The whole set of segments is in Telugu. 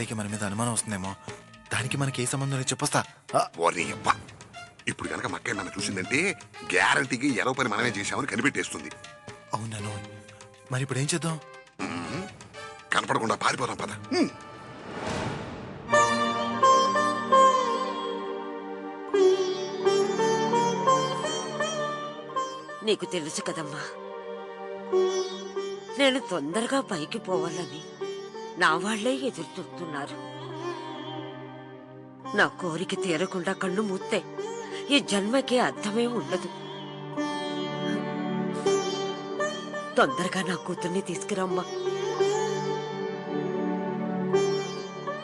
అత్తయ్యకి మన మీద అనుమానం వస్తుందేమో, దానికి మనకి ఏ సంబంధం లేదు. చెప్పొస్తా. ఇప్పుడు కనుక మక్కయ్య నన్ను చూసిందంటే గ్యారంటీకి ఎరవ పని మనమే చేశామని కనిపెట్టేస్తుంది. అవునాను, మరి ఇప్పుడు ఏం చేద్దాం? కనపడకుండా పారిపోదాం పద. నీకు తెలుసు కదమ్మా, నేను తొందరగా పైకి పోవాలని నా వాళ్లే ఎదురు చూస్తున్నారు. నా కోరిక తీరకుండా కళ్ళు మూస్తే ఈ జన్మకి అర్థమే ఉండదు. తొందరగా నా కూతుర్ని తీసుకురమ్మా.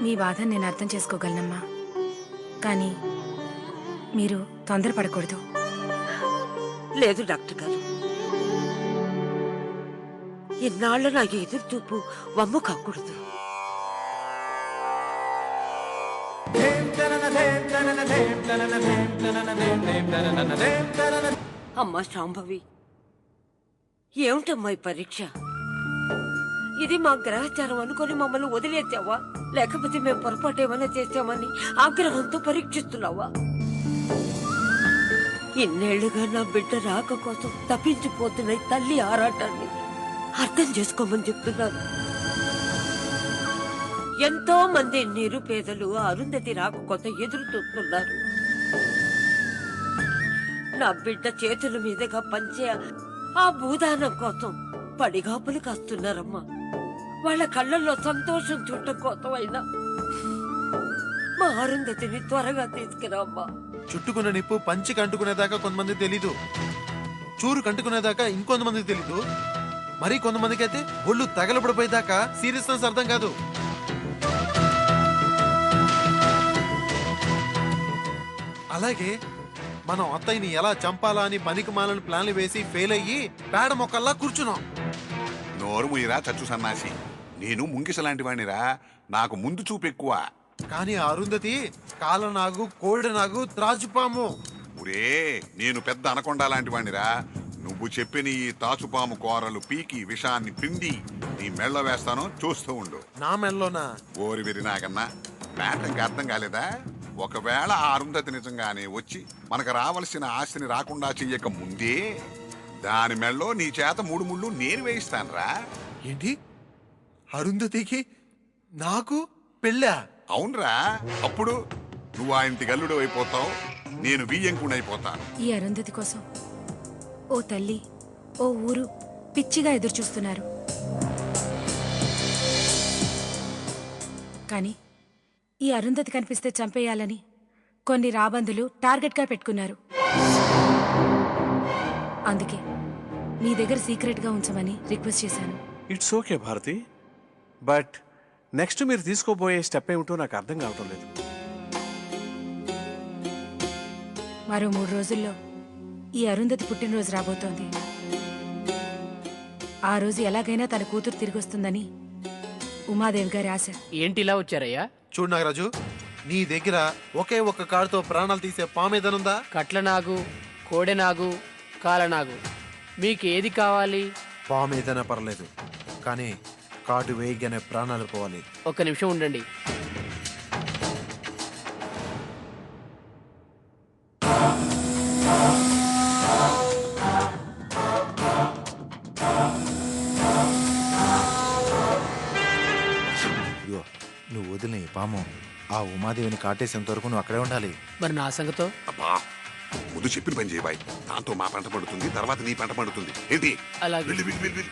మీ బాధ నేను అర్థం చేసుకోగలనమ్మా, కానీ మీరు తొందరపడకూడదు. లేదు డాక్టర్ గారు, ఇన్నాళ్ళు నా ఎదురు చూపు వమ్ము కాకూడదు. అమ్మా శాంభవి, ఏమిటమ్మా ఈ పరీక్ష? ఇది మా గ్రహచారం అనుకొని మమ్మల్ని వదిలేసావా, లేకపోతే మేము పొరపాటు ఏమైనా చేసామని ఆగ్రహంతో పరీక్షిస్తున్నావా? ఇన్నేళ్లుగా నా బిడ్డ రాక కోసం తప్పించిపోతున్న తల్లి ఆరాటాన్ని అర్థం చేసుకోమని చెప్తున్నాను. ఎంతో మంది నిరుపేదలు అరుంధతి రాక కోసం ఎదురు చూస్తున్నారు. నా బిడ్డ చేతుల మీదుగా పంచే ఆ భూదానం కోసం పడిగాపులు కాస్తున్నారమ్మా. వాళ్ళ కళ్ళల్లో సంతోషం చూడటం కోసం అయినా మా అరుంధతిని త్వరగా తీసుకురామ్మా. చుట్టుకున్న నిప్పు పంచి కంటుకునేదాకా కొంతమంది తెలీదు, చూరు కంటుకునేదాకా ఇంకొంతమందికి తెలీదు, మరి కొంతమందికి అయితే ఒళ్ళు తగలబడిపోయేదాకా సీరియస్నెస్ అర్థం కాదు. అలాగే మనం అత్తయ్యని ఎలా చంపాలా అని పనికి మాలని ప్లాన్లు వేసి ఫెయిల్ అయ్యి పేడ మొక్కల్లా కూర్చున్నాం. నోరు ముయ్యరా చచ్చు సన్నాసి, నేను ముంగిసలాంటి వాణిరా, నాకు ముందు చూపు ఎక్కువ. కానీ అరుంధతి కాలనాగు, కోడినాగు, త్రాచుపాము. ఒరే, నేను పెద్ద అనకొండ లాంటి వాణిరా. నువ్వు చెప్పిన ఈ తాచుపాము కూరలు పీకి విషాన్ని పిండి నీ మెళ్ళ వేస్తాను, చూస్తూ ఉండు. నా మెల్లోనా? ఓరి విరి నాకన్నా మ్యాటర్కి అర్థం కాలేదా? ఒకవేళ ఆ అరుంధతి నిజంగానే వచ్చి మనకు రావాల్సిన ఆస్తిని రాకుండా చెయ్యక ముందే దాని మెళ్ళో నీ చేత 3 ముళ్ళు నేను వేయిస్తానురా. ఏంటి, అరుంధతికి నాకు పెళ్ళా? అవునరా, అప్పుడు నువ్వు ఆ ఇంటి గల్లుడు అయిపోతావు, నేను బియ్యంకుడు అయిపోతాను. ఈ అరుంధతి కోసం ఓ తల్లి, ఓ ఊరు పిచ్చిగా ఎదురు చూస్తున్నారు. కానీ ఈ అరుంధతి కనిపిస్తే చంపేయాలని కొన్ని రాబందులు టార్గెట్గా పెట్టుకున్నారు. అందుకే మీ దగ్గర సీక్రెట్గా ఉంచమని రిక్వెస్ట్ చేశాను. It's okay Bharati, but next మీరు తీసుకోబోయే స్టెప్ ఏమిటో నాకు అర్థం కావటం లేదు. మరో 3 రోజుల్లో ఈ అరుంధతి పుట్టినరోజు రాబోతోంది. ఆ రోజు ఎలాగైనా తన కూతురు తిరిగి వస్తుందని ఉమాదేవి గారి ఆశ. ఏంటి ఇలా వచ్చారయ్యా? చూడు నాగరాజు, నీ దగ్గర ఒకే ఒక్క కాడుతో ప్రాణాలు తీసే పామేదనుందా? కట్లనాగు, కోడెనాగు, కాలనాగు, మీకు ఏది కావాలి? పామేదైనా పర్లేదు, కానీ కాటు వేయగానే ప్రాణాలు పోవాలి. ఒక్క నిమిషం ఉండండి. నువ్వు వదిలే పాము ఆ ఉమాదేవిని కాటేసేంత వరకు నువ్వు అక్కడే ఉండాలి. మరి నా సంగతో? అబ్బా, ముందు చెప్పిన పని చేయబాయ్, దాంతో మా పంట పడుతుంది, తర్వాత నీ పంట పడుతుంది. ఏంటి? అలాగే. వెళ్ళు.